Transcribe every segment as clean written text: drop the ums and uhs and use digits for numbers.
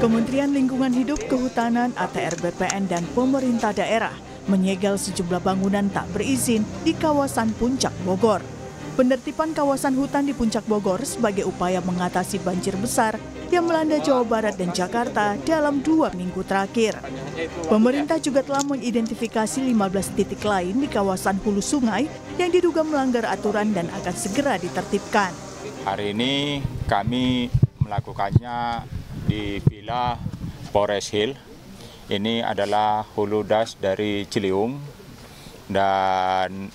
Kementerian Lingkungan Hidup, Kehutanan, ATR BPN, dan pemerintah daerah menyegel sejumlah bangunan tak berizin di kawasan Puncak Bogor. Penertiban kawasan hutan di Puncak Bogor sebagai upaya mengatasi banjir besar yang melanda Jawa Barat dan Jakarta dalam 2 minggu terakhir. Pemerintah juga telah mengidentifikasi 15 titik lain di kawasan hulu sungai yang diduga melanggar aturan dan akan segera ditertibkan. Hari ini kami melakukannya di Villa Forest Hill. Ini adalah hulu das dari Ciliwung dan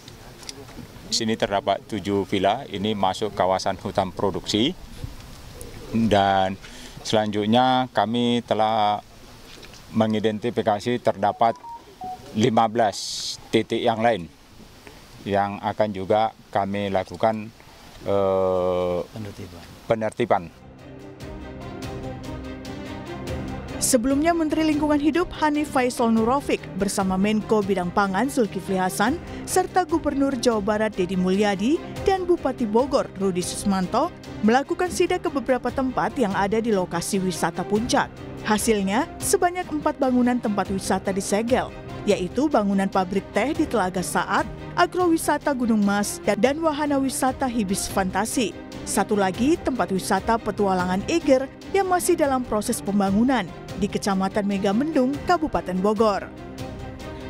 sini terdapat 7 villa. Ini masuk kawasan hutan produksi dan selanjutnya kami telah mengidentifikasi terdapat 15 titik yang lain yang akan juga kami lakukan penertiban. Sebelumnya, Menteri Lingkungan Hidup Hanif Faisal Nurrofik bersama Menko Bidang Pangan Zulkifli Hasan serta Gubernur Jawa Barat Deddy Mulyadi dan Bupati Bogor Rudi Susmanto melakukan sidak ke beberapa tempat yang ada di lokasi wisata Puncak. Hasilnya, sebanyak 4 bangunan tempat wisata disegel, yaitu bangunan pabrik teh di Telaga Saat, agrowisata Gunung Mas, dan wahana wisata Hibis Fantasi. Satu lagi tempat wisata petualangan Eger yang masih dalam proses pembangunan di Kecamatan Megamendung, Kabupaten Bogor.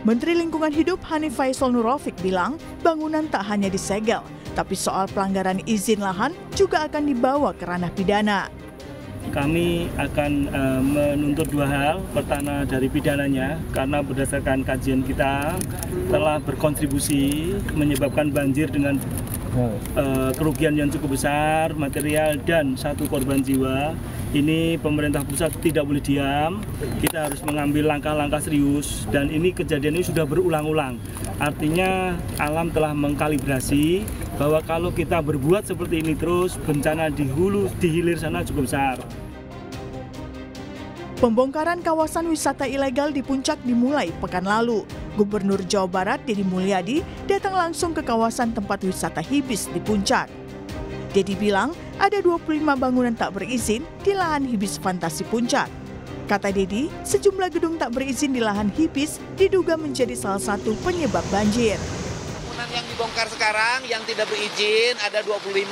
Menteri Lingkungan Hidup Hanif Faisal Nurrofik bilang bangunan tak hanya disegel, tapi soal pelanggaran izin lahan juga akan dibawa ke ranah pidana. Kami akan menuntut 2 hal. Pertama dari pidananya, karena berdasarkan kajian kita telah berkontribusi menyebabkan banjir dengan kerugian yang cukup besar, material dan 1 korban jiwa. Ini pemerintah pusat tidak boleh diam, kita harus mengambil langkah-langkah serius dan ini kejadian ini sudah berulang-ulang. Artinya alam telah mengkalibrasi bahwa kalau kita berbuat seperti ini terus, bencana di hulu, di hilir sana cukup besar. Pembongkaran kawasan wisata ilegal di Puncak dimulai pekan lalu. Gubernur Jawa Barat Deddy Mulyadi datang langsung ke kawasan tempat wisata Hibis di Puncak. Deddy bilang ada 25 bangunan tak berizin di lahan Hibis Fantasi Puncak. Kata Deddy, sejumlah gedung tak berizin di lahan Hibis diduga menjadi salah satu penyebab banjir. Bangunan yang dibongkar sekarang yang tidak berizin ada 25.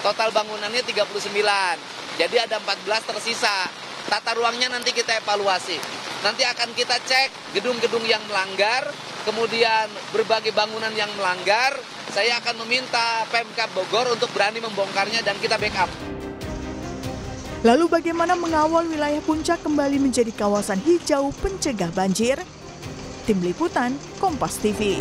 Total bangunannya 39. Jadi ada 14 tersisa. Tata ruangnya nanti kita evaluasi. Nanti akan kita cek gedung-gedung yang melanggar, kemudian berbagai bangunan yang melanggar. Saya akan meminta Pemkab Bogor untuk berani membongkarnya dan kita backup. Lalu bagaimana mengawal wilayah Puncak kembali menjadi kawasan hijau pencegah banjir? Tim Liputan, Kompas TV.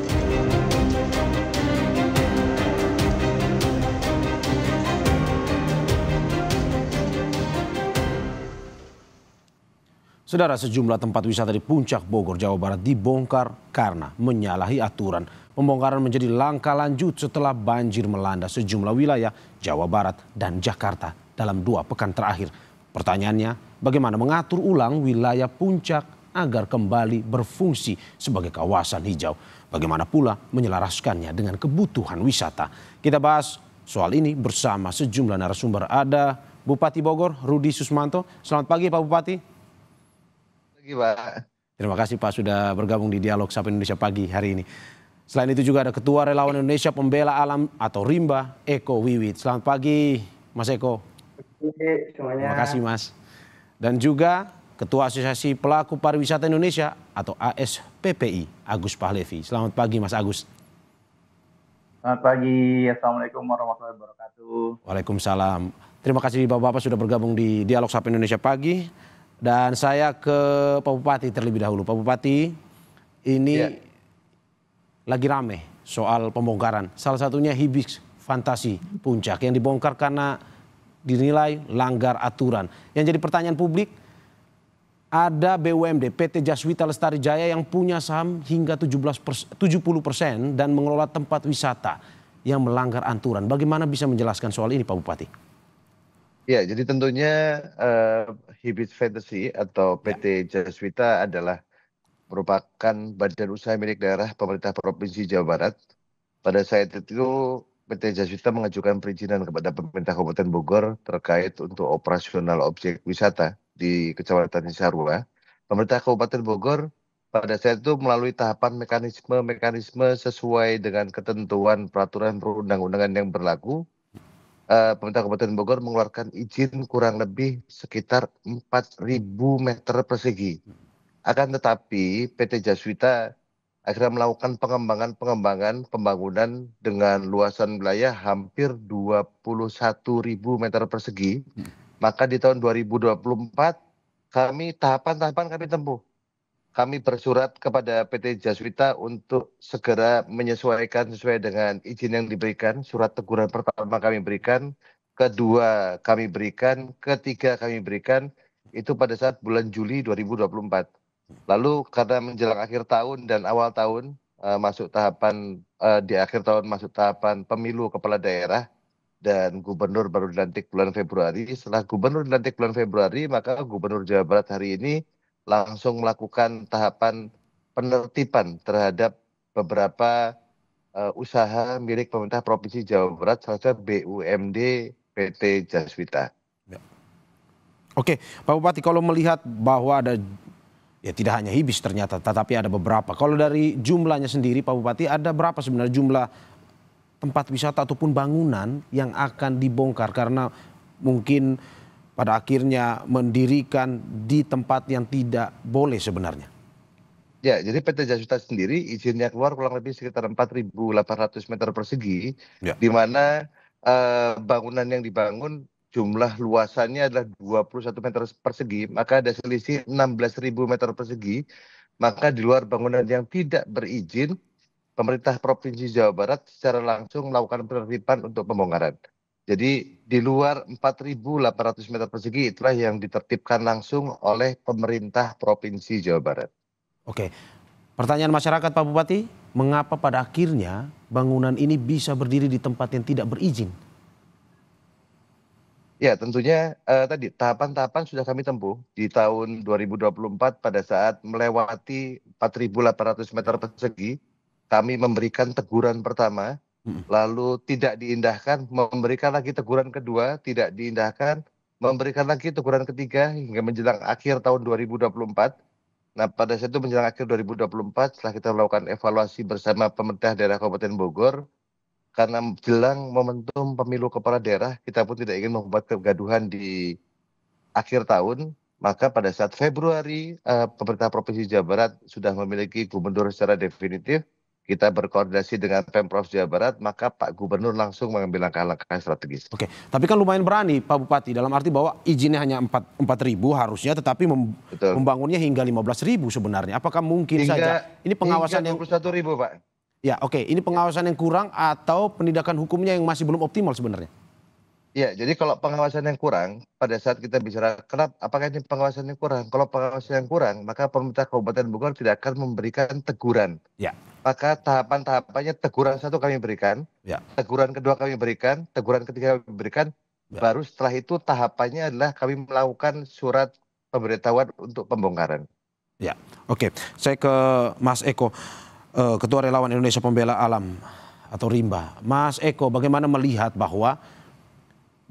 Saudara, sejumlah tempat wisata di Puncak Bogor, Jawa Barat dibongkar karena menyalahi aturan. Pembongkaran menjadi langkah lanjut setelah banjir melanda sejumlah wilayah Jawa Barat dan Jakarta dalam 2 pekan terakhir. Pertanyaannya, bagaimana mengatur ulang wilayah Puncak agar kembali berfungsi sebagai kawasan hijau? Bagaimana pula menyelaraskannya dengan kebutuhan wisata? Kita bahas soal ini bersama sejumlah narasumber. Ada Bupati Bogor, Rudi Susmanto. Selamat pagi Pak Bupati. Terima kasih Pak sudah bergabung di Dialog Sapa Indonesia Pagi hari ini. Selain itu juga ada Ketua Relawan Indonesia Pembela Alam atau Rimba, Eko Wiwit. Selamat pagi Mas Eko. Terima kasih Mas. Dan juga Ketua Asosiasi Pelaku Pariwisata Indonesia atau ASPPI, Agus Pahlevi. Selamat pagi Mas Agus. Selamat pagi, Assalamualaikum warahmatullahi wabarakatuh. Waalaikumsalam. Terima kasih Bapak-Bapak sudah bergabung di Dialog Sapa Indonesia Pagi. Dan saya ke Pak Bupati terlebih dahulu. Pak Bupati, ini lagi rame soal pembongkaran. Salah satunya Hibis Fantasi Puncak yang dibongkar karena dinilai langgar aturan. Yang jadi pertanyaan publik, ada BUMD PT Jaswita Lestari Jaya yang punya saham hingga 70% dan mengelola tempat wisata yang melanggar aturan. Bagaimana bisa menjelaskan soal ini Pak Bupati? Ya, jadi tentunya Hibis Fantasi atau PT Jaswita adalah merupakan badan usaha milik daerah pemerintah Provinsi Jawa Barat. Pada saat itu PT Jaswita mengajukan perizinan kepada pemerintah Kabupaten Bogor terkait untuk operasional objek wisata di Kecamatan Cisarua, pemerintah Kabupaten Bogor pada saat itu melalui tahapan mekanisme sesuai dengan ketentuan peraturan perundang-undangan yang berlaku, pemerintah Kabupaten Bogor mengeluarkan izin kurang lebih sekitar 4.000 meter persegi. Akan tetapi PT Jaswita akhirnya melakukan pengembangan pembangunan dengan luasan wilayah hampir 21.000 meter persegi. Maka di tahun 2024 tahapan-tahapan kami tempuh. Kami bersurat kepada PT Jaswita untuk segera menyesuaikan sesuai dengan izin yang diberikan. Surat teguran pertama kami berikan, kedua kami berikan, ketiga kami berikan, itu pada saat bulan Juli 2024. Lalu karena menjelang akhir tahun dan awal tahun, di akhir tahun masuk tahapan pemilu kepala daerah, dan gubernur baru dilantik bulan Februari. Setelah gubernur dilantik bulan Februari, maka Gubernur Jawa Barat hari ini langsung melakukan tahapan penertiban terhadap beberapa usaha milik pemerintah Provinsi Jawa Barat, salah satu BUMD PT Jaswita. Oke, Pak Bupati, kalau melihat bahwa ada, ya tidak hanya Hibis ternyata, tetapi ada beberapa. Kalau dari jumlahnya sendiri, Pak Bupati, ada berapa sebenarnya jumlah tempat wisata ataupun bangunan yang akan dibongkar karena mungkin pada akhirnya mendirikan di tempat yang tidak boleh sebenarnya? Ya, jadi PT Jaswita sendiri izinnya keluar kurang lebih sekitar 4.800 meter persegi, Ya. di mana bangunan yang dibangun jumlah luasannya adalah 21 meter persegi, maka ada selisih 16.000 meter persegi. Maka di luar bangunan yang tidak berizin, pemerintah Provinsi Jawa Barat secara langsung melakukan penertiban untuk pembongkaran. Jadi di luar 4.800 meter persegi itulah yang ditertibkan langsung oleh pemerintah Provinsi Jawa Barat. Oke, pertanyaan masyarakat Pak Bupati, mengapa pada akhirnya bangunan ini bisa berdiri di tempat yang tidak berizin? Ya, tentunya tadi tahapan-tahapan sudah kami tempuh di tahun 2024 pada saat melewati 4.800 meter persegi. Kami memberikan teguran pertama, lalu tidak diindahkan, memberikan lagi teguran kedua, tidak diindahkan, memberikan lagi teguran ketiga hingga menjelang akhir tahun 2024. Nah, pada saat itu menjelang akhir 2024, setelah kita melakukan evaluasi bersama pemerintah daerah Kabupaten Bogor, karena jelang momentum pemilu kepala daerah, kita pun tidak ingin membuat kegaduhan di akhir tahun. Maka pada saat Februari, pemerintah Provinsi Jawa Barat sudah memiliki gubernur secara definitif. Kita berkoordinasi dengan Pemprov Jawa Barat, maka Pak Gubernur langsung mengambil langkah-langkah strategis. Oke, tapi kan lumayan berani Pak Bupati, dalam arti bahwa izinnya hanya 4.000 harusnya, tetapi membangunnya hingga 15.000 sebenarnya. Apakah mungkin saja ini pengawasan yang 21.000, Pak? Ya, oke, ini pengawasan yang kurang atau penindakan hukumnya yang masih belum optimal sebenarnya? Ya, jadi kalau pengawasan yang kurang, pada saat kita bicara, apakah ini pengawasan yang kurang? Kalau pengawasan yang kurang, maka pemerintah Kabupaten Bogor tidak akan memberikan teguran. Ya. Maka tahapan-tahapannya teguran satu kami berikan, Ya. teguran kedua kami berikan, teguran ketiga kami berikan, Ya. baru setelah itu tahapannya adalah kami melakukan surat pemberitahuan untuk pembongkaran. Ya, oke. Saya ke Mas Eko, Ketua Relawan Indonesia Pembela Alam atau Rimba. Mas Eko, bagaimana melihat bahwa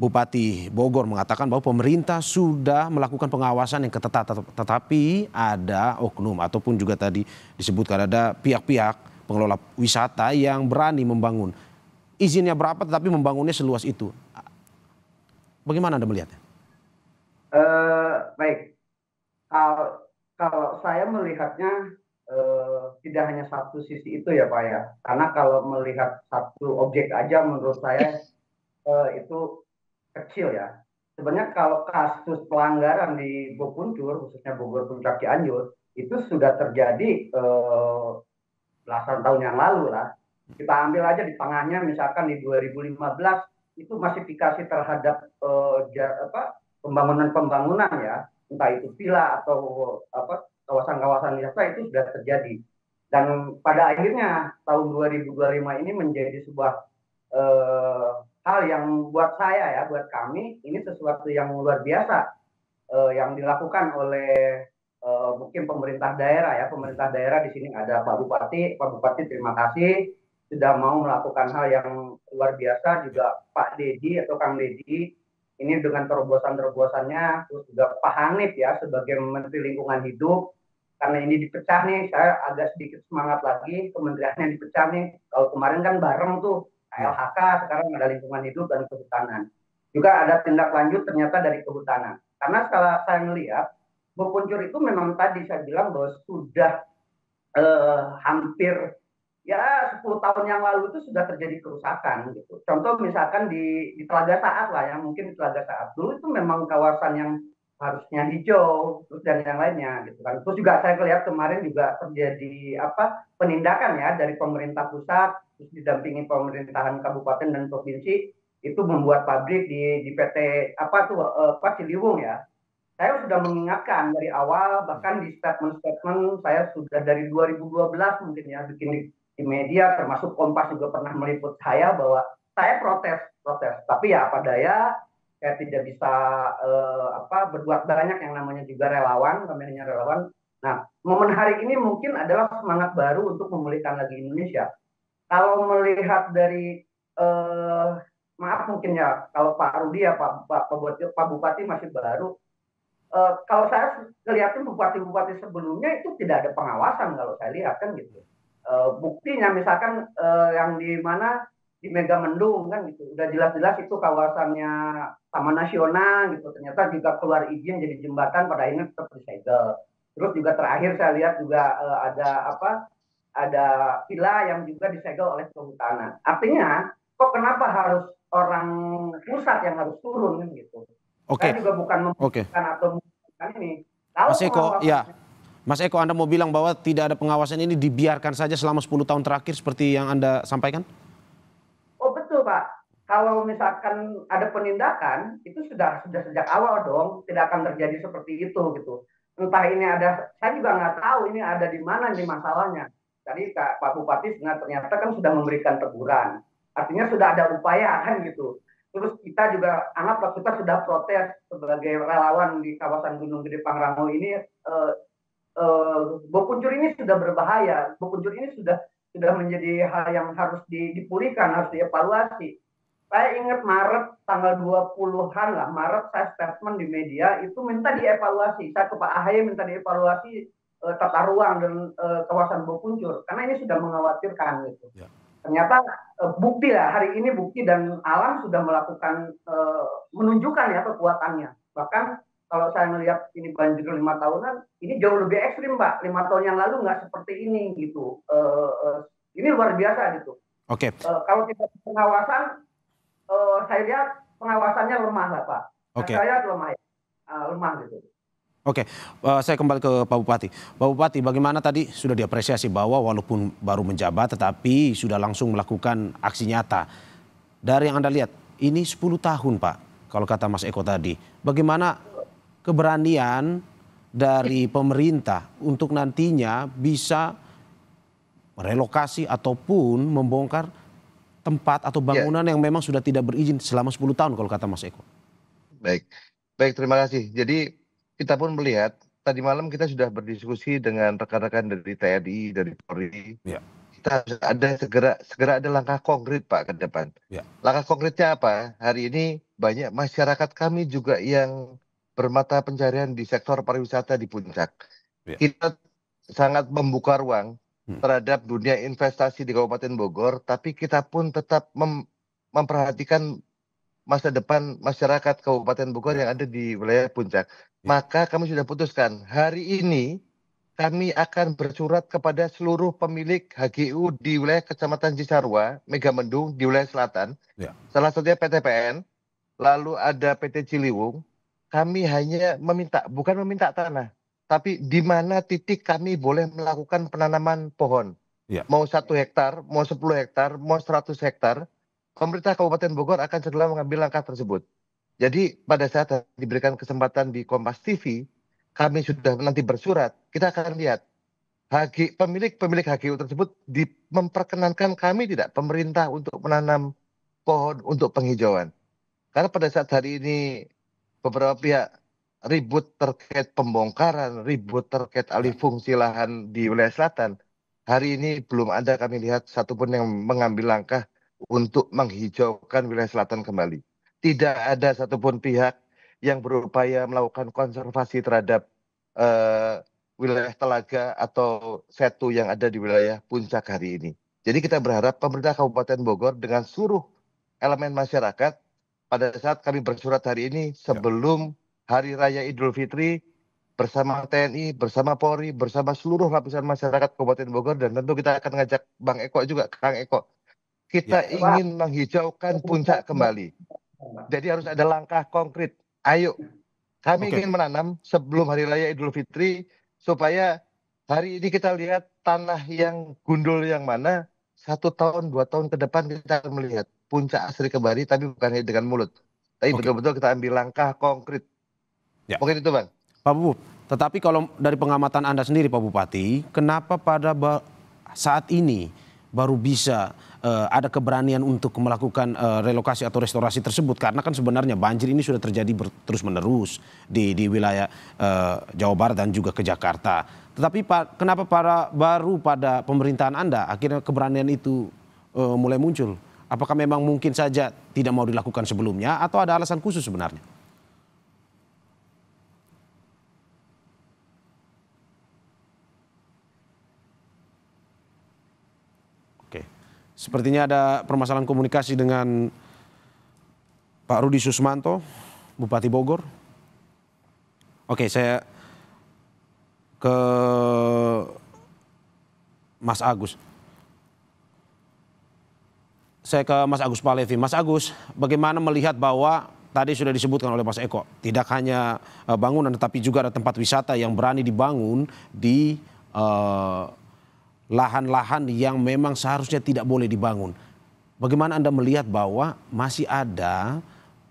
Bupati Bogor mengatakan bahwa pemerintah sudah melakukan pengawasan yang ketat, tetapi ada oknum ataupun juga tadi disebutkan ada pihak-pihak pengelola wisata yang berani membangun. Izinnya berapa tetapi membangunnya seluas itu. Bagaimana Anda melihatnya? Baik, kalau saya melihatnya tidak hanya satu sisi itu ya Pak ya. Karena kalau melihat satu objek aja menurut saya itu kecil ya. Sebenarnya kalau kasus pelanggaran di Bopunjur, khususnya Bogor Puncak Cianjur, itu sudah terjadi belasan tahun yang lalu lah. Kita ambil aja di tengahnya, misalkan di 2015 itu masifikasi terhadap pembangunan ya, entah itu villa atau kawasan-kawasan wisata itu sudah terjadi. Dan pada akhirnya tahun 2025 ini menjadi sebuah hal yang buat saya ya, buat kami ini sesuatu yang luar biasa yang dilakukan oleh mungkin pemerintah daerah ya. Pemerintah daerah di sini ada Pak Bupati. Pak Bupati terima kasih sudah mau melakukan hal yang luar biasa, juga Pak Dedi atau Kang Dedi ini dengan terobosan-terobosannya, terus juga Pak Hanif ya sebagai Menteri Lingkungan Hidup, karena ini dipecah nih, saya agak sedikit semangat lagi, kementeriannya dipecah nih. Kalau kemarin kan bareng tuh, LHK, sekarang ada Lingkungan Hidup dan Kehutanan. Juga ada tindak lanjut ternyata dari Kehutanan. Karena kalau saya melihat, Bopuncur itu memang tadi saya bilang bahwa sudah hampir ya 10 tahun yang lalu itu sudah terjadi kerusakan gitu. Contoh misalkan di Telaga Saat lah ya, mungkin di Telaga Saat dulu itu memang kawasan yang harusnya hijau terus dan yang lainnya gitu kan. Terus juga saya lihat kemarin juga terjadi penindakan ya dari pemerintah pusat terus didampingi pemerintahan kabupaten dan provinsi itu membuat pabrik di PT Ciliwung ya. Saya sudah mengingatkan dari awal, bahkan di statement-statement saya sudah dari 2012 mungkin ya bikin di media, termasuk Kompas juga pernah meliput saya bahwa saya protes. Tapi ya apa daya, saya tidak bisa berbuat banyak, yang namanya juga relawan, namanya relawan. Nah, momen hari ini mungkin adalah semangat baru untuk memulihkan lagi Indonesia. Kalau melihat dari maaf mungkin ya, kalau Pak Rudi ya Pak Bupati masih baru. Kalau saya lihatin bupati-bupati sebelumnya itu tidak ada pengawasan kalau saya lihat kan gitu. Buktinya misalkan yang di mana di Megamendung kan gitu, udah jelas-jelas itu kawasannya Taman Nasional gitu, ternyata juga keluar izin jadi jembatan pada akhirnya tetap disegel. Terus juga terakhir saya lihat juga ada villa yang juga disegel oleh Kehutanan. Artinya kok kenapa harus orang pusat yang harus turun kan gitu. Saya juga bukan membutuhkan atau membutuhkan ini. Kalau Mas Eko, ya. Mas Eko, Anda mau bilang bahwa tidak ada pengawasan ini dibiarkan saja selama 10 tahun terakhir seperti yang Anda sampaikan? Oh betul Pak. Kalau misalkan ada penindakan, itu sudah sejak awal dong, tidak akan terjadi seperti itu gitu. Entah ini ada, saya juga nggak tahu ini ada di mana nih masalahnya. Tadi Pak Bupati ternyata kan sudah memberikan teguran. Artinya sudah ada upaya kan gitu. Terus kita juga anggaplah kita sudah protes sebagai relawan di kawasan Gunung Gede Pangrango ini. Bopuncur ini sudah berbahaya. Bopuncur ini sudah menjadi hal yang harus dipulihkan, harus dievaluasi. Saya ingat Maret tanggal 20-an lah, Maret saya statement di media itu minta dievaluasi. Saya ke Pak AHY minta dievaluasi tata ruang dan kawasan Bopuncur karena ini sudah mengkhawatirkan gitu. Ya. Ternyata bukti lah hari ini bukti dan alam sudah melakukan menunjukkan ya kekuatannya. Bahkan kalau saya melihat ini banjir 5 tahunan, ini jauh lebih ekstrim Pak. 5 tahun yang lalu nggak seperti ini gitu. Ini luar biasa gitu. Oke. Kalau tidak pengawasan, saya lihat pengawasannya lemah lah Pak. Oke. Saya lemah gitu. Oke, saya kembali ke Pak Bupati. Pak Bupati, bagaimana tadi sudah diapresiasi bahwa walaupun baru menjabat tetapi sudah langsung melakukan aksi nyata. Dari yang Anda lihat, ini 10 tahun Pak, kalau kata Mas Eko tadi. Bagaimana keberanian dari pemerintah untuk nantinya bisa merelokasi ataupun membongkar tempat atau bangunan yang memang sudah tidak berizin selama 10 tahun kalau kata Mas Eko? Baik, terima kasih. Jadi kita pun melihat tadi malam kita sudah berdiskusi dengan rekan-rekan dari TNI, dari Polri. Ya. Kita harus ada segera ada langkah konkret Pak ke depan. Ya. Langkah konkretnya apa? Hari ini banyak masyarakat kami juga yang bermata pencarian di sektor pariwisata di Puncak. Ya. Kita sangat membuka ruang terhadap dunia investasi di Kabupaten Bogor, tapi kita pun tetap memperhatikan masa depan masyarakat Kabupaten Bogor yang ada di wilayah Puncak. Maka kami sudah putuskan hari ini kami akan bersurat kepada seluruh pemilik HGU di wilayah Kecamatan Cisarua, Megamendung di wilayah selatan. Ya. Salah satunya PTPN, lalu ada PT Ciliwung. Kami hanya bukan meminta tanah, tapi di mana titik kami boleh melakukan penanaman pohon. Ya. Mau 1 hektar, mau 10 hektar, mau 100 hektar. Pemerintah Kabupaten Bogor akan segera mengambil langkah tersebut. Jadi pada saat diberikan kesempatan di Kompas TV, kami sudah nanti bersurat, kita akan lihat pemilik HGU tersebut memperkenankan kami tidak pemerintah untuk menanam pohon untuk penghijauan. Karena pada saat hari ini beberapa pihak ribut terkait pembongkaran, ribut terkait alih fungsi lahan di wilayah selatan. Hari ini belum ada kami lihat satupun yang mengambil langkah untuk menghijaukan wilayah selatan kembali. tidak ada satupun pihak yang berupaya melakukan konservasi terhadap wilayah telaga atau setu yang ada di wilayah puncak hari ini. Jadi kita berharap pemerintah Kabupaten Bogor dengan seluruh elemen masyarakat pada saat kami bersurat hari ini sebelum Hari Raya Idul Fitri bersama TNI, bersama Polri, bersama seluruh lapisan masyarakat Kabupaten Bogor, dan tentu kita akan ngajak Bang Eko juga, Kang Eko. Kita ingin menghijaukan puncak kembali. Jadi harus ada langkah konkret. Ayo, kami ingin menanam sebelum Hari Raya Idul Fitri supaya hari ini kita lihat tanah yang gundul yang mana 1 tahun, 2 tahun ke depan kita akan melihat puncak asri kembali, tapi bukan hanya dengan mulut. Tapi betul-betul kita ambil langkah konkret. Mungkin itu Bang. Pak Bupati, tetapi kalau dari pengamatan Anda sendiri Pak Bupati, kenapa pada saat ini baru bisa ada keberanian untuk melakukan relokasi atau restorasi tersebut? Karena kan sebenarnya banjir ini sudah terjadi terus-menerus di wilayah Jawa Barat dan juga ke Jakarta. Tetapi kenapa baru pada pemerintahan Anda akhirnya keberanian itu mulai muncul? Apakah memang mungkin saja tidak mau dilakukan sebelumnya atau ada alasan khusus sebenarnya? Sepertinya ada permasalahan komunikasi dengan Pak Rudi Susmanto, Bupati Bogor. Oke, saya ke Mas Agus. Saya ke Mas Agus Palevi. Mas Agus, bagaimana melihat bahwa tadi sudah disebutkan oleh Mas Eko, tidak hanya bangunan tetapi juga ada tempat wisata yang berani dibangun di lahan-lahan yang memang seharusnya tidak boleh dibangun. Bagaimana Anda melihat bahwa masih ada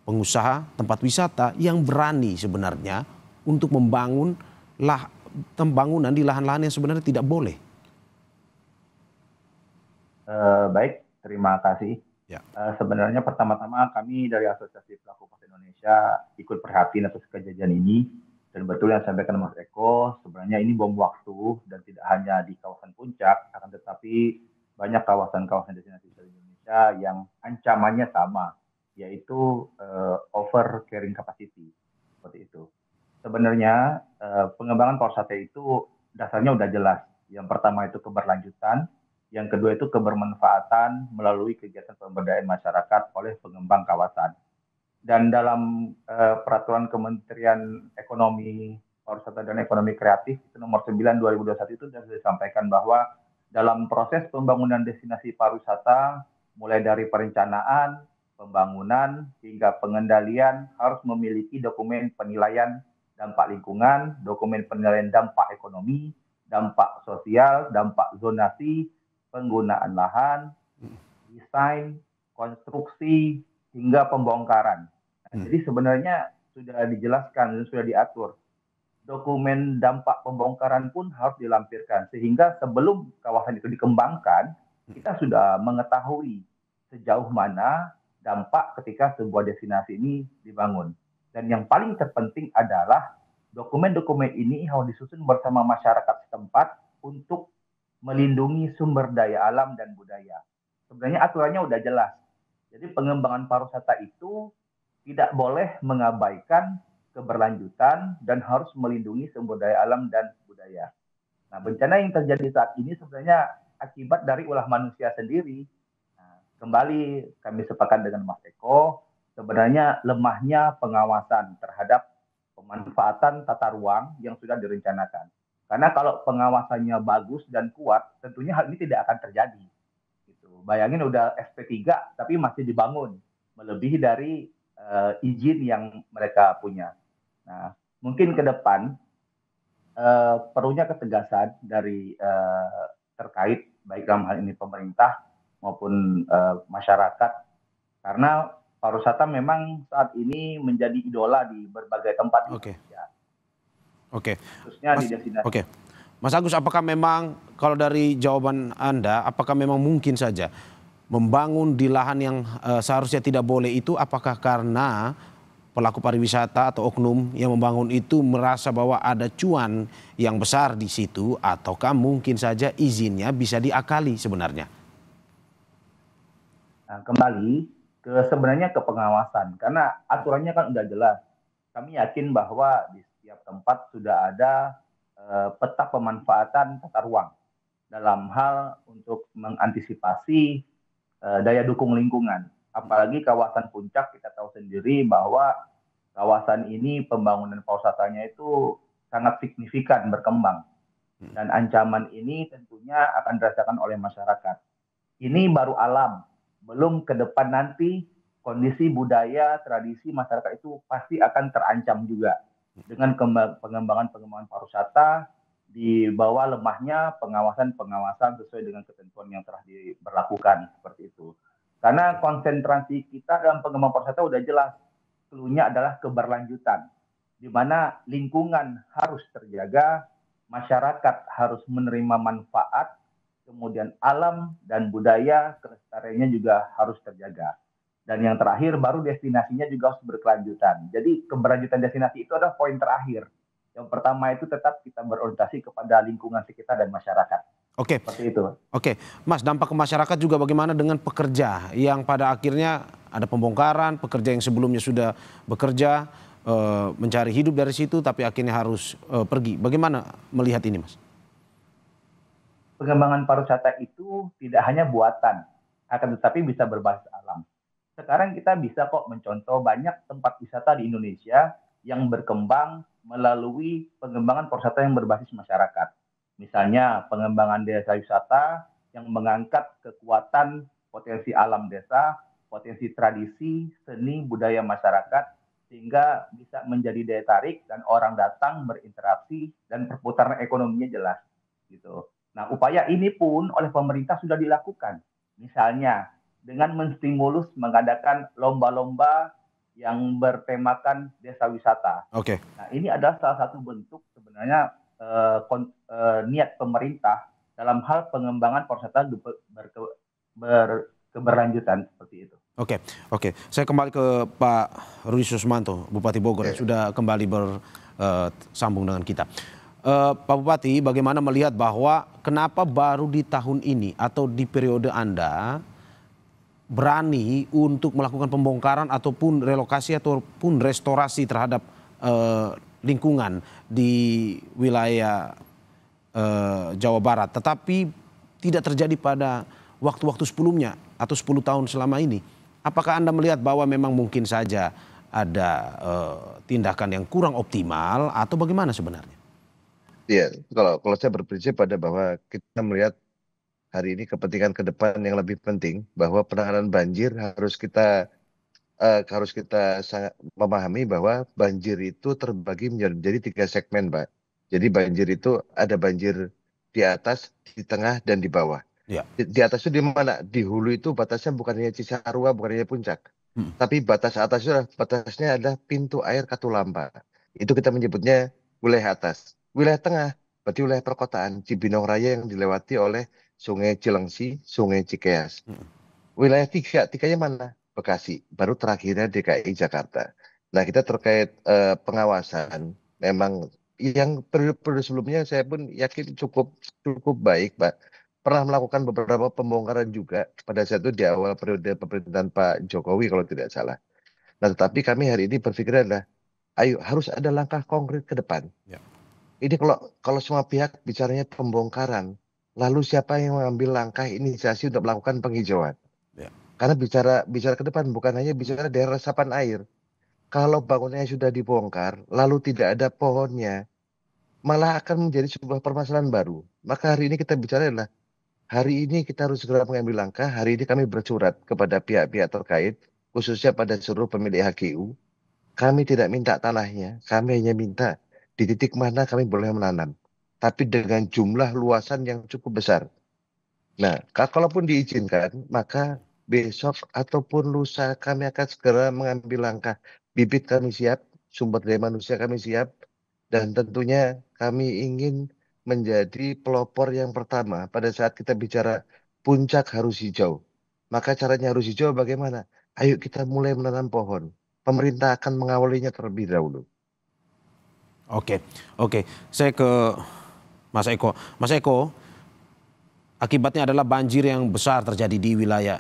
pengusaha tempat wisata yang berani sebenarnya untuk membangun pembangunan di lahan-lahan yang sebenarnya tidak boleh? Baik, terima kasih. Sebenarnya pertama-tama kami dari Asosiasi Pelaku Usaha Indonesia ikut prihatin atas kejadian ini. Dan betul yang disampaikan Mas Eko, sebenarnya ini bom waktu dan tidak hanya di kawasan puncak, akan tetapi banyak kawasan-kawasan destinasi di Indonesia yang ancamannya sama, yaitu over carrying capacity. Seperti itu. Sebenarnya pengembangan pariwisata itu dasarnya udah jelas. Yang pertama itu keberlanjutan, yang kedua itu kebermanfaatan melalui kegiatan pemberdayaan masyarakat oleh pengembang kawasan. Dan dalam peraturan Kementerian Ekonomi, Pariwisata dan Ekonomi Kreatif itu nomor 9 2021 itu sudah disampaikan bahwa dalam proses pembangunan destinasi pariwisata mulai dari perencanaan, pembangunan hingga pengendalian harus memiliki dokumen penilaian dampak lingkungan, dokumen penilaian dampak ekonomi, dampak sosial, dampak zonasi, penggunaan lahan, desain, konstruksi, hingga pembongkaran. Nah, jadi sebenarnya sudah dijelaskan dan sudah diatur. Dokumen dampak pembongkaran pun harus dilampirkan sehingga sebelum kawasan itu dikembangkan, kita sudah mengetahui sejauh mana dampak ketika sebuah destinasi ini dibangun. Dan yang paling terpenting adalah dokumen-dokumen ini harus disusun bersama masyarakat setempat untuk melindungi sumber daya alam dan budaya. Sebenarnya aturannya udah jelas. Jadi pengembangan pariwisata itu tidak boleh mengabaikan keberlanjutan dan harus melindungi sumber daya alam dan budaya. Nah, bencana yang terjadi saat ini sebenarnya akibat dari ulah manusia sendiri. Nah, kembali kami sepakat dengan Mas Eko, sebenarnya lemahnya pengawasan terhadap pemanfaatan tata ruang yang sudah direncanakan. Karena kalau pengawasannya bagus dan kuat, tentunya hal ini tidak akan terjadi. Bayangin udah SP3 tapi masih dibangun melebihi dari izin yang mereka punya. Nah, mungkin ke depan perlunya ketegasan dari terkait baik dalam hal ini pemerintah maupun masyarakat, karena pariwisata memang saat ini menjadi idola di berbagai tempat di Indonesia. Khususnya di destinasi. Mas Agus, apakah memang kalau dari jawaban Anda, apakah memang mungkin saja membangun di lahan yang seharusnya tidak boleh itu, apakah karena pelaku pariwisata atau oknum yang membangun itu merasa bahwa ada cuan yang besar di situ, ataukah mungkin saja izinnya bisa diakali sebenarnya? Nah, kembali sebenarnya ke pengawasan, karena aturannya kan udah jelas. Kami yakin bahwa di setiap tempat sudah ada peta pemanfaatan tata ruang dalam hal untuk mengantisipasi daya dukung lingkungan. Apalagi kawasan Puncak, kita tahu sendiri bahwa kawasan ini pembangunan pariwisatanya itu sangat signifikan berkembang. Dan ancaman ini tentunya akan dirasakan oleh masyarakat. Ini baru alam, belum ke depan nanti kondisi budaya, tradisi masyarakat itu pasti akan terancam juga. Dengan pengembangan pariwisata, di bawah lemahnya pengawasan sesuai dengan ketentuan yang telah diberlakukan seperti itu. Karena konsentrasi kita dalam pengembangan pariwisata udah jelas, cluenya adalah keberlanjutan, di mana lingkungan harus terjaga, masyarakat harus menerima manfaat, kemudian alam dan budaya kelestariannya juga harus terjaga. Dan yang terakhir baru destinasinya juga harus berkelanjutan. Jadi keberlanjutan destinasi itu adalah poin terakhir. Yang pertama itu tetap kita berorientasi kepada lingkungan sekitar dan masyarakat. Oke. Seperti itu. Oke, Mas, dampak ke masyarakat juga bagaimana dengan pekerja yang pada akhirnya ada pembongkaran, pekerja yang sebelumnya sudah bekerja, mencari hidup dari situ, tapi akhirnya harus pergi. Bagaimana melihat ini, Mas? Pengembangan pariwisata itu tidak hanya buatan, akan tetapi bisa berbasis alam. Sekarang kita bisa kok mencontoh banyak tempat wisata di Indonesia yang berkembang melalui pengembangan pariwisata yang berbasis masyarakat. Misalnya pengembangan desa wisata yang mengangkat kekuatan potensi alam desa, potensi tradisi, seni, budaya masyarakat, sehingga bisa menjadi daya tarik dan orang datang berinteraksi dan perputaran ekonominya jelas. Gitu. Nah, upaya ini pun oleh pemerintah sudah dilakukan. Misalnya dengan menstimulus mengadakan lomba-lomba yang bertemakan desa wisata. Oke. Nah, ini adalah salah satu bentuk sebenarnya niat pemerintah dalam hal pengembangan pariwisata berkeberlanjutan seperti itu. Oke. Saya kembali ke Pak Rudi Susmanto, Bupati Bogor, yang sudah kembali bersambung dengan kita. Pak Bupati, bagaimana melihat bahwa kenapa baru di tahun ini atau di periode Anda berani untuk melakukan pembongkaran ataupun relokasi ataupun restorasi terhadap lingkungan di wilayah Jawa Barat, tetapi tidak terjadi pada waktu-waktu sebelumnya atau 10 tahun selama ini? Apakah Anda melihat bahwa memang mungkin saja ada tindakan yang kurang optimal atau bagaimana sebenarnya? Iya, kalau saya berprinsip pada bahwa kita melihat hari ini kepentingan ke depan yang lebih penting, bahwa penanganan banjir harus kita sangat memahami bahwa banjir itu terbagi menjadi 3 segmen, Pak. Jadi banjir itu ada banjir di atas, di tengah, dan di bawah. Ya. Di atas itu di mana? Di hulu itu batasnya bukan hanya Cisarua, bukan hanya Puncak. Tapi batas atas itu batasnya adalah pintu air Katulampa. Itu kita menyebutnya wilayah atas. Wilayah tengah, berarti wilayah perkotaan, Cibinong Raya yang dilewati oleh Sungai Cilengsi, Sungai Cikeas. Wilayah tiganya mana? Bekasi, baru terakhirnya DKI Jakarta. Nah, kita terkait pengawasan, memang yang periode sebelumnya saya pun yakin cukup baik, Pak. Pernah melakukan beberapa pembongkaran juga pada saat itu di awal periode pemerintahan Pak Jokowi kalau tidak salah. Nah, tetapi kami hari ini berpikir adalah, ayo harus ada langkah konkret ke depan. Ya. Ini kalau semua pihak bicaranya pembongkaran, lalu siapa yang mengambil langkah inisiasi untuk melakukan penghijauan? Ya. Karena bicara ke depan bukan hanya bicara daerah resapan air. Kalau bangunannya sudah dibongkar, lalu tidak ada pohonnya, malah akan menjadi sebuah permasalahan baru. Maka hari ini kita bicara adalah, hari ini kita harus segera mengambil langkah. Hari ini kami bersurat kepada pihak-pihak terkait, khususnya pada seluruh pemilik HGU. Kami tidak minta tanahnya, kami hanya minta di titik mana kami boleh menanam. Tapi dengan jumlah luasan yang cukup besar. Nah, kalaupun diizinkan, maka besok ataupun lusa kami akan segera mengambil langkah. Bibit kami siap, sumber daya manusia kami siap, dan tentunya kami ingin menjadi pelopor yang pertama pada saat kita bicara Puncak harus hijau. Maka caranya harus hijau bagaimana? Ayo kita mulai menanam pohon. Pemerintah akan mengawalinya terlebih dahulu. Oke. Saya ke Mas Eko. Mas Eko, akibatnya adalah banjir yang besar terjadi di wilayah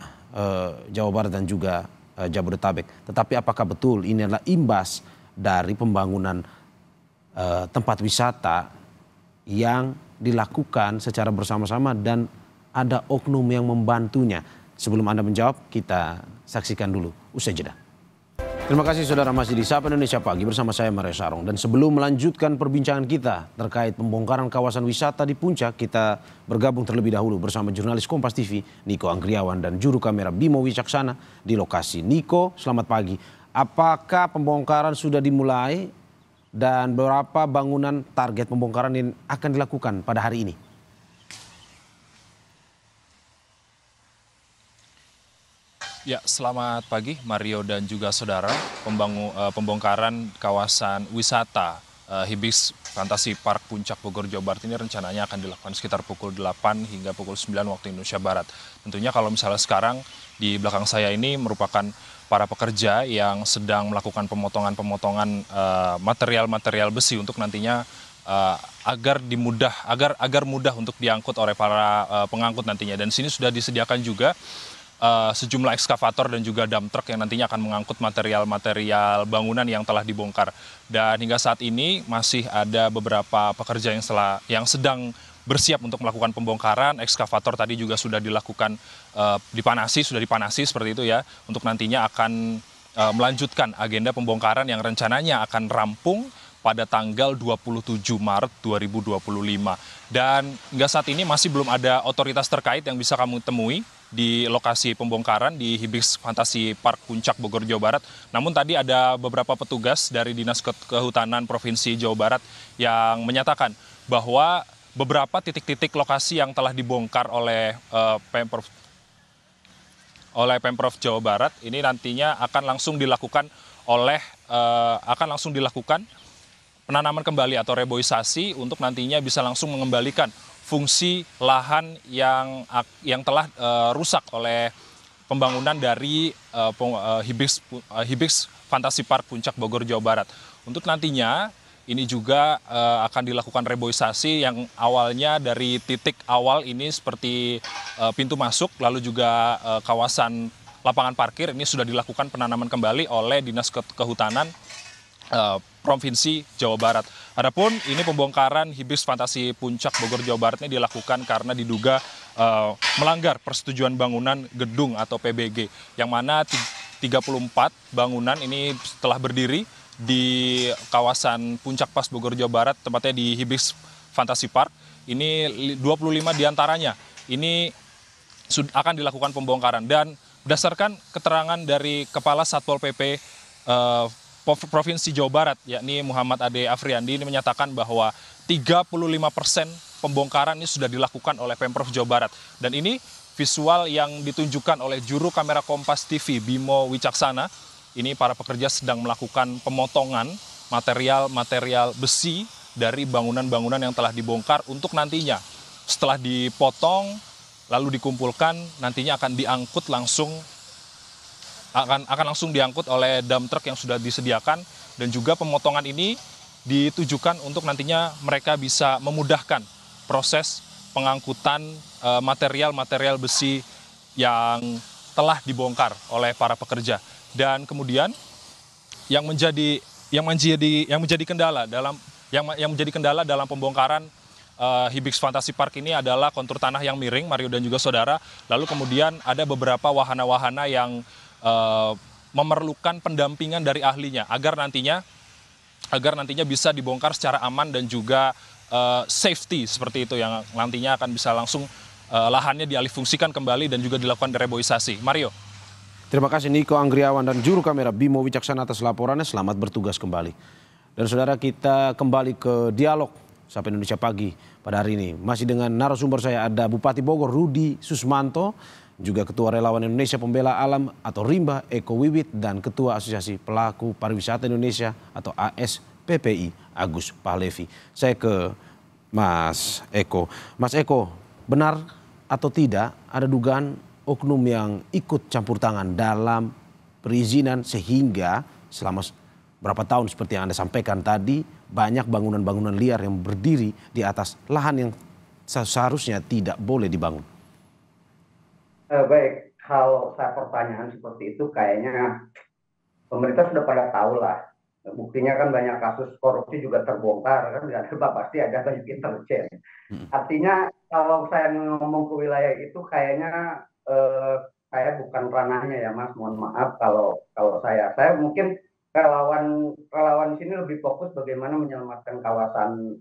Jawa Barat dan juga Jabodetabek. Tetapi apakah betul ini adalah imbas dari pembangunan tempat wisata yang dilakukan secara bersama-sama dan ada oknum yang membantunya? Sebelum Anda menjawab, kita saksikan dulu usai jeda. Terima kasih saudara, masih di Sapa Indonesia Pagi bersama saya Mario Sarong. Dan sebelum melanjutkan perbincangan kita terkait pembongkaran kawasan wisata di Puncak, kita bergabung terlebih dahulu bersama jurnalis Kompas TV Niko Anggriawan dan juru kamera Bimo Wicaksana di lokasi. Niko, selamat pagi. Apakah pembongkaran sudah dimulai dan berapa bangunan target pembongkaran yang akan dilakukan pada hari ini? Ya, selamat pagi Mario dan juga saudara. Pembongkaran kawasan wisata Hibis Fantasi Park Puncak Bogor, Jawa Barat ini rencananya akan dilakukan sekitar pukul 8 hingga pukul 9 waktu Indonesia Barat. Tentunya kalau misalnya sekarang di belakang saya ini merupakan para pekerja yang sedang melakukan pemotongan-pemotongan material-material besi untuk nantinya agar mudah untuk diangkut oleh para pengangkut nantinya. Dan sini sudah disediakan juga sejumlah ekskavator dan juga dump truck yang nantinya akan mengangkut material-material bangunan yang telah dibongkar. Dan hingga saat ini masih ada beberapa pekerja yang sedang bersiap untuk melakukan pembongkaran. Ekskavator tadi juga sudah dilakukan sudah dipanasi seperti itu ya, untuk nantinya akan melanjutkan agenda pembongkaran yang rencananya akan rampung pada tanggal 27 Maret 2025. Dan hingga saat ini masih belum ada otoritas terkait yang bisa kamu temui di lokasi pembongkaran di Hibis Fantasi Park Puncak Bogor, Jawa Barat. Namun tadi ada beberapa petugas dari Dinas Kehutanan Provinsi Jawa Barat yang menyatakan bahwa beberapa titik-titik lokasi yang telah dibongkar oleh Pemprov Jawa Barat ini nantinya akan langsung dilakukan penanaman kembali atau reboisasi untuk nantinya bisa langsung mengembalikan fungsi lahan yang telah rusak oleh pembangunan dari Hibis Fantasi Park Puncak Bogor, Jawa Barat. Untuk nantinya ini juga akan dilakukan reboisasi yang awalnya dari titik awal ini seperti pintu masuk, lalu juga kawasan lapangan parkir ini sudah dilakukan penanaman kembali oleh Dinas Kehutanan Provinsi Jawa Barat. Adapun ini pembongkaran Hibis Fantasi Puncak Bogor, Jawa Barat ini dilakukan karena diduga melanggar persetujuan bangunan gedung atau PBG, yang mana 34 bangunan ini telah berdiri di kawasan Puncak Pas Bogor, Jawa Barat, tempatnya di Hibis Fantasi Park. Ini 25 diantaranya ini akan dilakukan pembongkaran, dan berdasarkan keterangan dari Kepala Satpol PP Provinsi Jawa Barat, yakni Muhammad Ade Afriandi, ini menyatakan bahwa 35% pembongkaran ini sudah dilakukan oleh Pemprov Jawa Barat. Dan ini visual yang ditunjukkan oleh juru kamera Kompas TV Bimo Wicaksana. Ini para pekerja sedang melakukan pemotongan material-material besi dari bangunan-bangunan yang telah dibongkar untuk nantinya setelah dipotong lalu dikumpulkan nantinya akan diangkut langsung diangkut oleh dump truck yang sudah disediakan. Dan juga pemotongan ini ditujukan untuk nantinya mereka bisa memudahkan proses pengangkutan material-material besi yang telah dibongkar oleh para pekerja. Dan kemudian yang menjadi kendala dalam pembongkaran Hibis Fantasi Park ini adalah kontur tanah yang miring, Mario dan juga saudara. Lalu kemudian ada beberapa wahana-wahana yang memerlukan pendampingan dari ahlinya agar nantinya bisa dibongkar secara aman dan juga safety seperti itu, yang nantinya akan bisa langsung lahannya dialihfungsikan kembali dan juga dilakukan reboisasi. Mario. Terima kasih Niko Anggriawan dan juru kamera Bimo Wicaksana atas laporannya. Selamat bertugas kembali. Dan saudara, kita kembali ke dialog Sapa Indonesia Pagi pada hari ini. Masih dengan narasumber saya ada Bupati Bogor Rudi Susmanto, juga Ketua Relawan Indonesia Pembela Alam atau Rimba Eko Wiwit, dan Ketua Asosiasi Pelaku Pariwisata Indonesia atau ASPPI Agus Pahlevi. Saya ke Mas Eko. Mas Eko, benar atau tidak ada dugaan oknum yang ikut campur tangan dalam perizinan sehingga selama berapa tahun seperti yang Anda sampaikan tadi banyak bangunan-bangunan liar yang berdiri di atas lahan yang seharusnya tidak boleh dibangun? Baik, kalau saya pertanyaan seperti itu kayaknya pemerintah sudah pada tahu lah. Buktinya kan banyak kasus korupsi juga terbongkar kan, nggak ada pasti ada banyak intelijen. Artinya kalau saya ngomong ke wilayah itu kayaknya saya bukan ranahnya ya Mas, mohon maaf kalau saya mungkin relawan sini lebih fokus bagaimana menyelamatkan kawasan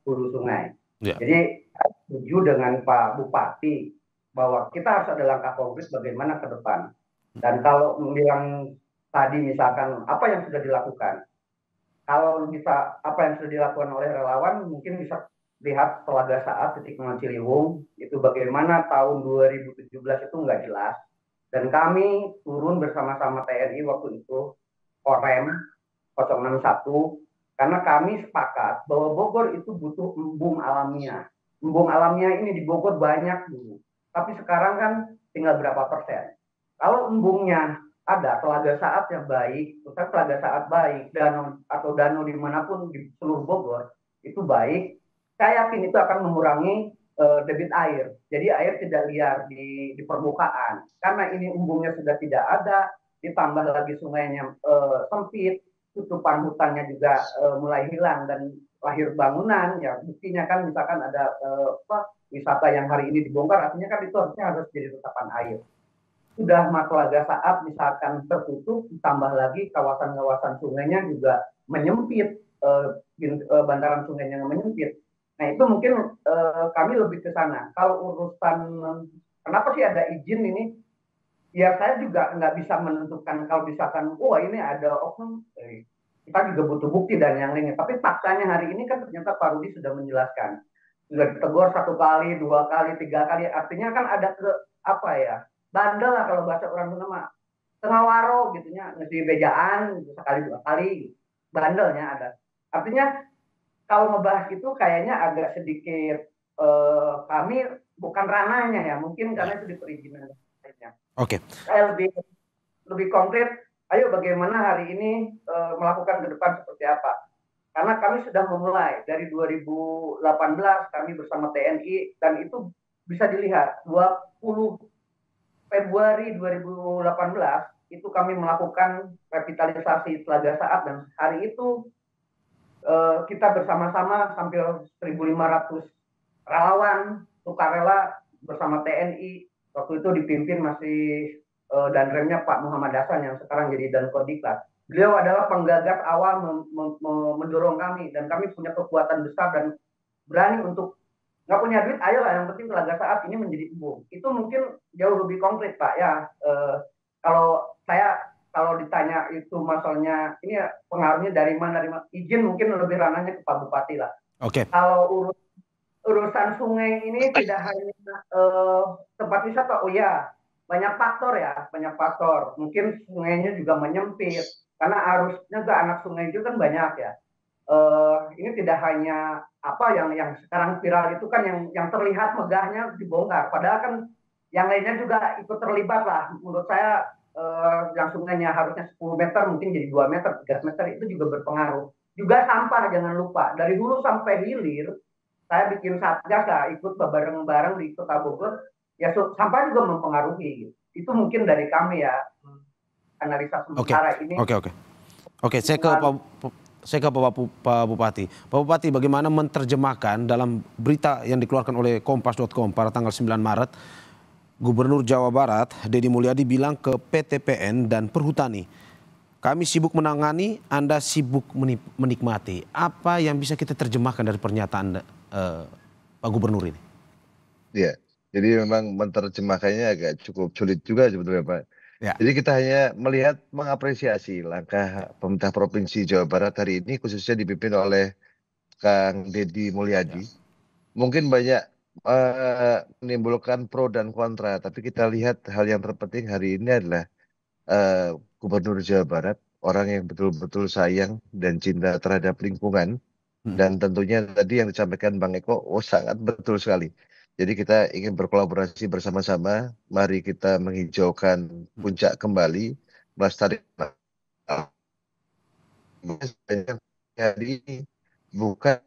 hulu sungai. Ya. Jadi saya setuju dengan Pak Bupati bahwa kita harus ada langkah konkret bagaimana ke depan. Dan kalau bilang tadi misalkan apa yang sudah dilakukan, kalau bisa apa yang sudah dilakukan oleh relawan mungkin bisa lihat Telaga Saat, Titik Nol Ciliwung itu bagaimana tahun 2017 itu nggak jelas dan kami turun bersama-sama TNI waktu itu Korem 061 karena kami sepakat bahwa Bogor itu butuh embung alamiah. Embung alamiah ini di Bogor banyak dulu, tapi sekarang kan tinggal berapa persen. Kalau embungnya ada, Telaga Saat yang baik, terus Telaga Saat baik, danau dimanapun di seluruh Bogor itu baik, saya yakin itu akan mengurangi debit air. Jadi air tidak liar di permukaan. Karena ini embungnya sudah tidak ada, ditambah lagi sungainya sempit, tutupan hutannya juga mulai hilang dan lahir bangunan. Ya buktinya kan misalkan ada wisata yang hari ini dibongkar, artinya kan itu harus jadi resapan air. Sudah Telaga Saat misalkan tertutup, ditambah lagi kawasan-kawasan sungainya juga menyempit, bantaran sungainya menyempit. Nah itu mungkin kami lebih ke sana. Kalau urusan kenapa sih ada izin ini, ya saya juga nggak bisa menentukan kalau misalkan, ini ada oknum, kita juga butuh bukti dan yang lainnya. Tapi faktanya hari ini kan ternyata Pak Rudi sudah menjelaskan, sudah ditegur 1 kali, 2 kali, 3 kali, artinya kan ada bandel lah kalau bahasa orang Sunda, tengah waro gitunya, ngisi bejaan sekali 2 kali, bandelnya ada. Artinya kalau ngebahas itu kayaknya agak sedikit kami bukan ranahnya ya, mungkin karena itu di perizinan lainnya. Oke. Saya lebih konkret, ayo bagaimana hari ini melakukan ke depan seperti apa? Karena kami sudah memulai dari 2018 kami bersama TNI dan itu bisa dilihat 20 Februari 2018 itu kami melakukan revitalisasi Telaga Saat dan hari itu kita bersama-sama hampir 1.500 relawan sukarela bersama TNI, waktu itu dipimpin masih Danremnya Pak Muhammad Hasan yang sekarang jadi Dankodiklat. Beliau adalah penggagas awal mendorong kami dan kami punya kekuatan besar dan berani untuk nggak punya duit, ayolah yang penting Telaga Saat ini menjadi embung. Itu mungkin jauh lebih konkret Pak ya. Kalau ditanya itu masalahnya ini pengaruhnya dari mana, izin mungkin lebih ranahnya ke Pak Bupati lah. Oke. Kalau urusan sungai ini tidak hanya tempat wisata, banyak faktor. Mungkin sungainya juga menyempit karena arusnya ke anak sungai itu kan banyak ya. Ini tidak hanya yang sekarang viral itu kan yang terlihat megahnya dibongkar, padahal kan yang lainnya juga ikut terlibat lah. Menurut saya yang sungainya harusnya 10 meter mungkin jadi 2 meter, 3 meter itu juga berpengaruh. Juga sampah jangan lupa, dari hulu sampai hilir saya bikin satgas ikut bareng-bareng di Kota Bogor, ya sampah juga mempengaruhi. Itu mungkin dari kami ya analisa sementara ini. Oke, saya ke Pak Bupati. Pak Bupati, bagaimana menerjemahkan dalam berita yang dikeluarkan oleh Kompas.com pada tanggal 9 Maret, Gubernur Jawa Barat, Deddy Mulyadi bilang ke PTPN dan Perhutani, kami sibuk menangani, Anda sibuk menikmati. Apa yang bisa kita terjemahkan dari pernyataan Pak Gubernur ini? Ya, jadi memang menerjemahkannya agak cukup sulit juga sebetulnya Pak. Ya. Jadi kita hanya melihat mengapresiasi langkah pemerintah Provinsi Jawa Barat hari ini khususnya dipimpin oleh Kang Deddy Mulyadi. Ya. Mungkin banyak menimbulkan pro dan kontra, tapi kita lihat hal yang terpenting hari ini adalah Gubernur Jawa Barat, orang yang betul-betul sayang dan cinta terhadap lingkungan, dan tentunya tadi yang disampaikan Bang Eko, sangat betul sekali. Jadi kita ingin berkolaborasi bersama-sama, mari kita menghijaukan puncak kembali, melestarikan. Jadi bukan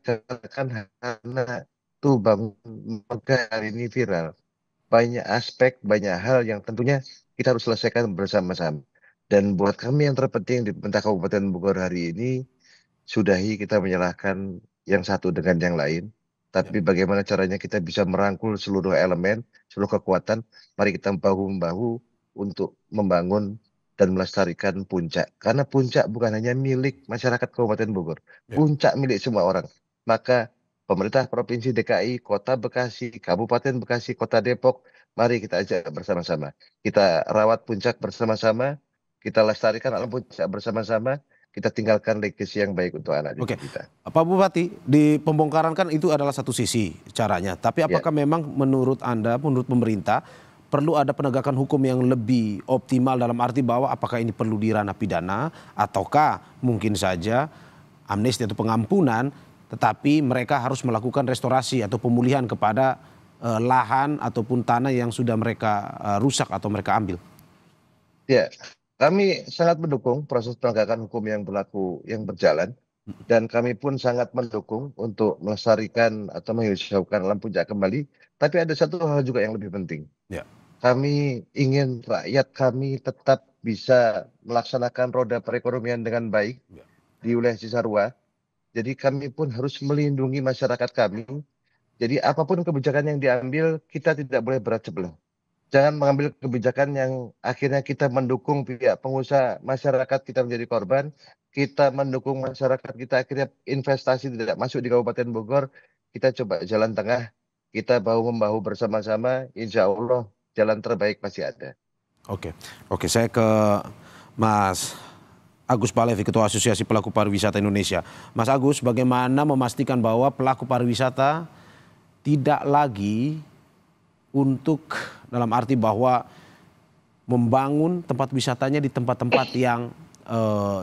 karena tuh Bang Mega hari ini viral. banyak aspek, banyak hal yang tentunya kita harus selesaikan bersama-sama. Dan buat kami yang terpenting di pemerintah Kabupaten Bogor hari ini, sudahi kita menyalahkan yang satu dengan yang lain. Tapi bagaimana caranya kita bisa merangkul seluruh elemen, seluruh kekuatan, mari kita bahu-membahu untuk membangun dan melestarikan puncak. Karena puncak bukan hanya milik masyarakat Kabupaten Bogor, puncak milik semua orang. Maka pemerintah Provinsi DKI, Kota Bekasi, Kabupaten Bekasi, Kota Depok, mari kita ajak bersama-sama. Kita rawat puncak bersama-sama, kita lestarikan alam puncak bersama-sama, kita tinggalkan legacy yang baik untuk anak didik kita. Pak Bupati, di pembongkaran kan itu adalah satu sisi caranya. Tapi apakah memang menurut Anda, menurut pemerintah, perlu ada penegakan hukum yang lebih optimal dalam arti bahwa apakah ini perlu di ranah pidana ataukah mungkin saja amnesti atau pengampunan, tetapi mereka harus melakukan restorasi atau pemulihan kepada lahan ataupun tanah yang sudah mereka rusak atau mereka ambil? Ya, kami sangat mendukung proses penegakan hukum yang berlaku, yang berjalan. Dan kami pun sangat mendukung untuk melestarikan atau menghijaukan alam puncak kembali. Tapi ada satu hal juga yang lebih penting. Kami ingin rakyat kami tetap bisa melaksanakan roda perekonomian dengan baik di wilayah Cisarua. Jadi kami pun harus melindungi masyarakat kami. Jadi apapun kebijakan yang diambil, kita tidak boleh berat sebelah. Jangan mengambil kebijakan yang akhirnya kita mendukung pihak pengusaha, masyarakat kita menjadi korban, kita mendukung masyarakat kita akhirnya investasi tidak masuk di Kabupaten Bogor. Kita coba jalan tengah, kita bahu-membahu bersama-sama, insya Allah jalan terbaik pasti ada. Oke, saya ke Mas Agus Palevi, Ketua Asosiasi Pelaku Pariwisata Indonesia. Mas Agus, bagaimana memastikan bahwa pelaku pariwisata tidak lagi untuk dalam arti bahwa membangun tempat wisatanya di tempat-tempat yang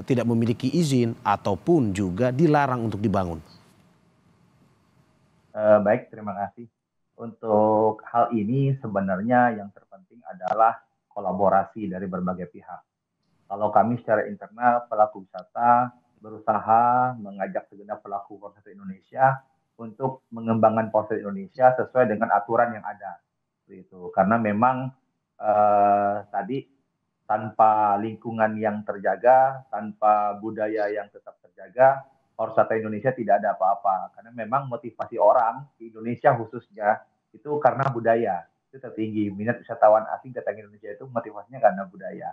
tidak memiliki izin ataupun juga dilarang untuk dibangun? Baik, terima kasih. Untuk hal ini sebenarnya yang terpenting adalah kolaborasi dari berbagai pihak. Kalau kami secara internal pelaku wisata berusaha mengajak segenap pelaku pariwisata Indonesia untuk mengembangkan pariwisata Indonesia sesuai dengan aturan yang ada. Itu karena memang tadi tanpa lingkungan yang terjaga, tanpa budaya yang tetap terjaga, pariwisata Indonesia tidak ada apa-apa. Karena memang motivasi orang di Indonesia khususnya itu karena budaya itu tertinggi. Minat wisatawan asing datang ke Indonesia itu motivasinya karena budaya.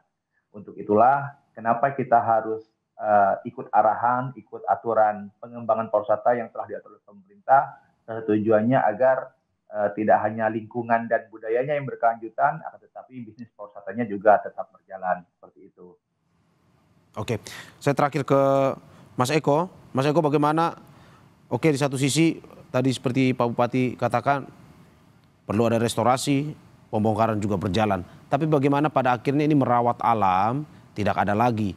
Untuk itulah kenapa kita harus ikut arahan, ikut aturan pengembangan pariwisata yang telah diatur oleh pemerintah. Tujuannya agar tidak hanya lingkungan dan budayanya yang berkelanjutan, akan tetapi bisnis pariwisatanya juga tetap berjalan seperti itu. Oke, saya terakhir ke Mas Eko. Mas Eko, bagaimana? Oke, di satu sisi tadi seperti Pak Bupati katakan perlu ada restorasi, pembongkaran juga berjalan. Tapi bagaimana pada akhirnya ini merawat alam, tidak ada lagi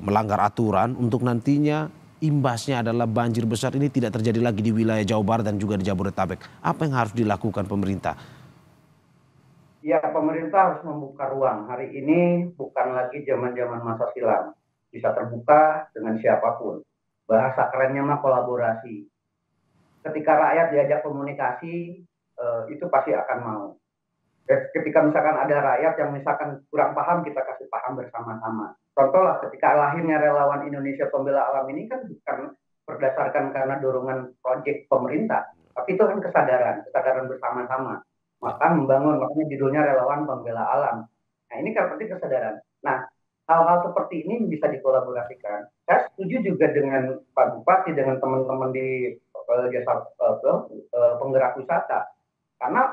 melanggar aturan untuk nantinya imbasnya adalah banjir besar ini tidak terjadi lagi di wilayah Jawa Barat dan juga di Jabodetabek. Apa yang harus dilakukan pemerintah? Ya, pemerintah harus membuka ruang. Hari ini bukan lagi zaman-zaman masa silam. Bisa terbuka dengan siapapun. Bahasa kerennya mah kolaborasi. Ketika rakyat diajak komunikasi, itu pasti akan mau. Ketika misalkan ada rakyat yang misalkan kurang paham, kita kasih paham bersama-sama. Contoh lah ketika lahirnya relawan Indonesia Pembela Alam ini kan bukan berdasarkan karena dorongan proyek pemerintah, tapi itu kan kesadaran bersama-sama. Maka membangun, makanya judulnya relawan Pembela Alam. Nah ini kan berarti kesadaran. Nah hal-hal seperti ini bisa dikolaborasikan. Saya setuju juga dengan Pak Bupati, dengan teman-teman di jasa penggerak wisata. Karena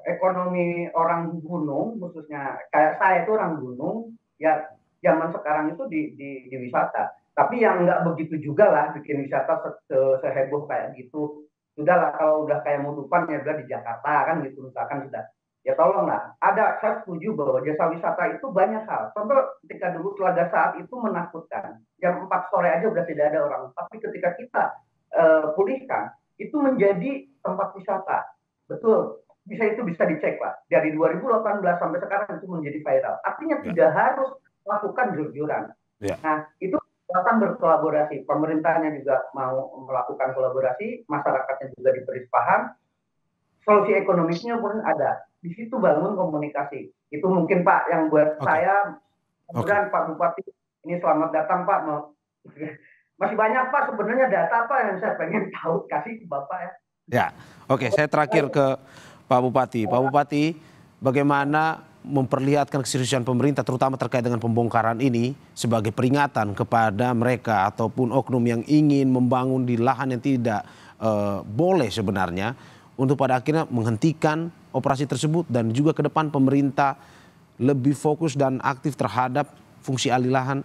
ekonomi orang gunung, khususnya kayak saya itu orang gunung, ya zaman sekarang itu di wisata. Tapi yang nggak begitu juga lah bikin wisata seheboh kayak gitu. Sudahlah kalau udah kayak Mutupan ya udah di Jakarta kan gitu misalkan sudah. Ya tolonglah, saya setuju bahwa jasa wisata itu banyak hal. Contoh ketika dulu Telaga Saat itu menakutkan. Jam 4 sore aja udah tidak ada orang. Tapi ketika kita pulihkan, itu menjadi tempat wisata. Betul, itu bisa dicek lah. Dari 2018 sampai sekarang itu menjadi viral. Artinya tidak harus melakukan jor-joran. Nah, itu akan berkolaborasi. Pemerintahnya juga mau melakukan kolaborasi, masyarakatnya juga diberi paham. solusi ekonomisnya pun ada. Di situ bangun komunikasi. Itu mungkin Pak yang buat saya. Kemudian Pak Bupati, ini selamat datang Pak. Masih banyak Pak sebenarnya data Pak yang saya pengen tahu, kasih ke Bapak ya. Ya, oke. Saya terakhir ke Pak Bupati. Pak Bupati, bagaimana memperlihatkan keseriusan pemerintah terutama terkait dengan pembongkaran ini sebagai peringatan kepada mereka ataupun oknum yang ingin membangun di lahan yang tidak boleh sebenarnya untuk pada akhirnya menghentikan operasi tersebut, dan juga ke depan pemerintah lebih fokus dan aktif terhadap fungsi alih lahan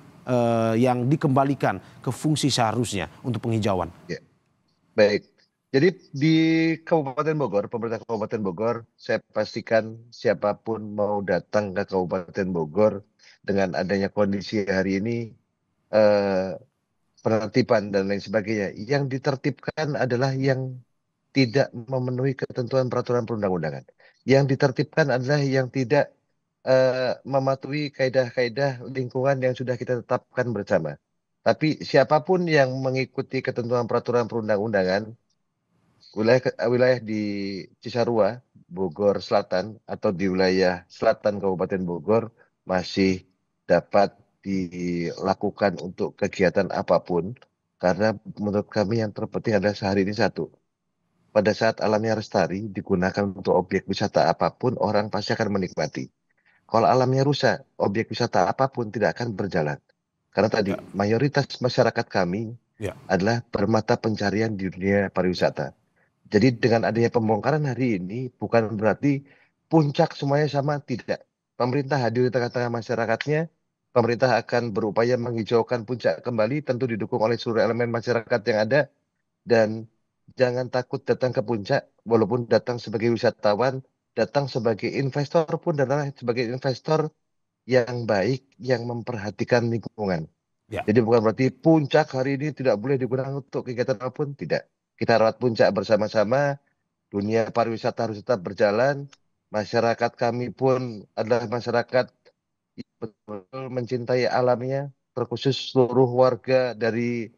yang dikembalikan ke fungsi seharusnya untuk penghijauan. Ya. Baik, jadi di Kabupaten Bogor, pemerintah Kabupaten Bogor, saya pastikan siapapun mau datang ke Kabupaten Bogor dengan adanya kondisi hari ini, penertiban dan lain sebagainya, yang ditertibkan adalah yang tidak memenuhi ketentuan peraturan perundang-undangan. Yang ditertibkan adalah yang tidak mematuhi kaidah-kaidah lingkungan yang sudah kita tetapkan bersama. Tapi siapapun yang mengikuti ketentuan peraturan perundang-undangan, wilayah di Cisarua, Bogor Selatan, atau di wilayah selatan Kabupaten Bogor masih dapat dilakukan untuk kegiatan apapun, karena menurut kami yang terpenting adalah sehari ini satu. Pada saat alamnya lestari digunakan untuk objek wisata apapun, orang pasti akan menikmati. Kalau alamnya rusak, objek wisata apapun tidak akan berjalan. Karena tadi mayoritas masyarakat kami adalah bermata pencarian di dunia pariwisata. Jadi dengan adanya pembongkaran hari ini bukan berarti puncak semuanya sama, tidak. Pemerintah hadir di tengah-tengah masyarakatnya, pemerintah akan berupaya menghijaukan puncak kembali, tentu didukung oleh seluruh elemen masyarakat yang ada, dan jangan takut datang ke puncak, walaupun datang sebagai wisatawan, datang sebagai investor pun adalah sebagai investor yang baik, yang memperhatikan lingkungan. Jadi bukan berarti puncak hari ini tidak boleh digunakan untuk kegiatan apapun, tidak. Kita rawat puncak bersama-sama, dunia pariwisata harus tetap berjalan, masyarakat kami pun adalah masyarakat yang betul-betul mencintai alamnya, terkhusus seluruh warga dari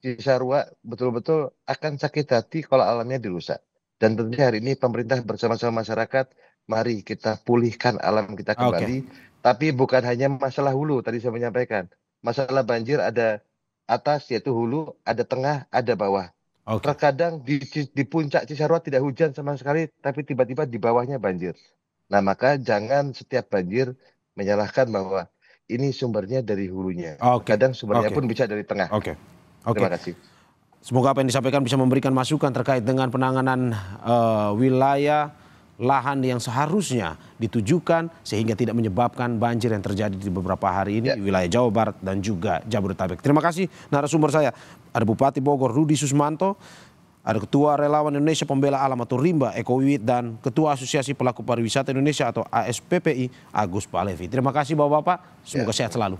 Cisarua betul-betul akan sakit hati kalau alamnya dirusak. Dan tentunya hari ini pemerintah bersama-sama masyarakat, mari kita pulihkan alam kita kembali. Tapi bukan hanya masalah hulu, tadi saya menyampaikan. Masalah banjir ada atas, yaitu hulu, ada tengah, ada bawah. Terkadang di puncak Cisarua tidak hujan sama sekali, tapi tiba-tiba di bawahnya banjir. Nah, maka jangan setiap banjir menyalahkan bahwa ini sumbernya dari hulunya. Kadang sumbernya pun bisa dari tengah. Terima kasih. Semoga apa yang disampaikan bisa memberikan masukan terkait dengan penanganan wilayah lahan yang seharusnya ditujukan sehingga tidak menyebabkan banjir yang terjadi di beberapa hari ini di wilayah Jawa Barat dan juga Jabodetabek. Terima kasih narasumber saya. Ada Bupati Bogor Rudi Susmanto, ada Ketua Relawan Indonesia Pembela Alam atau Rimba Eko Wiwit, dan Ketua Asosiasi Pelaku Pariwisata Indonesia atau ASPPI Agus Palevi. Terima kasih Bapak-Bapak, semoga sehat selalu.